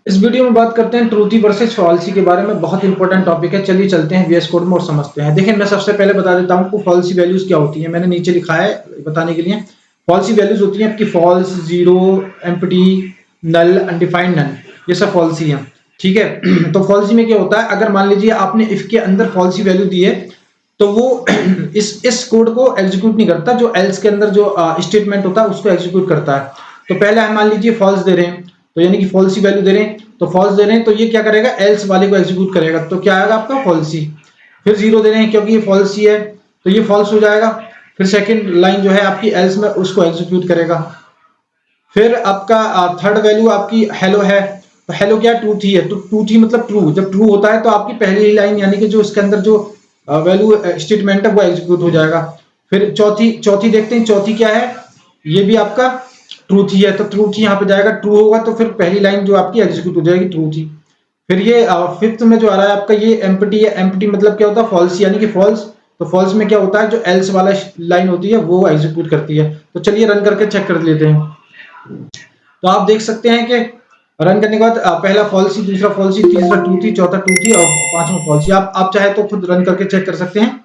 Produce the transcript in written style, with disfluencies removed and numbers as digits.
इस वीडियो में बात करते हैं ट्रूथी वर्सेस फॉल्सी के बारे में। बहुत इंपॉर्टेंट टॉपिक है। चलिए चलते हैं वीएस कोड में और समझते हैं। देखिए, मैं सबसे पहले बता देता हूं कि फॉल्सी वैल्यूज क्या होती है। मैंने नीचे लिखा है बताने के लिए। फॉल्सी वैल्यूज होती हैं आपकी फॉल्स, जीरो, एम्प्टी, नल, अनडिफाइंड, नन। ये सब फॉल्सी है। ठीक है। तो फॉल्सी में क्या होता है, अगर मान लीजिए आपने इफ के अंदर फॉल्सी वैल्यू दी है तो वो इस कोड को एग्जीक्यूट नहीं करता। जो एल्स के अंदर जो स्टेटमेंट होता है उसको एग्जीक्यूट करता है। तो पहले हम मान लीजिए फॉल्स दे रहे हैं, तो यानी कि फॉल्सी वैल्यू दे रहे हैं, तो फॉल्स दे रहे हैं तो ये क्या करेगा, एल्स वाले को एग्जीक्यूट करेगा। तो क्या आएगा आपका फॉल्सी। फिर जीरो दे रहे हैं क्योंकि ये फॉल्सी है, तो ये फॉल्स हो जाएगा। फिर सेकंड लाइन जो है आपकी एल्स में उसको एग्जीक्यूट करेगा। फिर आपका थर्ड वैल्यू आपकी हेलो है, तो हेलो क्या, ट्रू थी है, तो ट्रू थी मतलब ट्रू। जब ट्रू होता है तो आपकी पहली लाइन यानी कि जो इसके अंदर जो वैल्यू स्टेटमेंट है वो एग्जीक्यूट हो जाएगा। फिर चौथी चौथी देखते हैं, चौथी क्या है, ये भी आपका ट्रू थी है, तो ट्रू थी यहाँ पे जाएगा। ट्रू होगा तो फिर पहली लाइन जो आपकी एग्जीक्यूट हो जाएगी, ट्रू थी। फिर ये फिफ्थ में जो आ रहा है आपका ये एम्प्टी है। एम्प्टी मतलब क्या होता है, फॉल्स यानी कि फॉल्स। तो फॉल्स में क्या होता है, जो एल्स वाला लाइन होती है वो एग्जीक्यूट करती है। तो चलिए रन करके चेक कर लेते हैं। तो आप देख सकते हैं कि रन करने के बाद पहला फॉल्सी, दूसरा फॉल्सी, तीसरा टू थी, चौथा टू थी और पांचवा फॉल्सी। आप चाहे तो खुद रन करके चेक कर सकते हैं।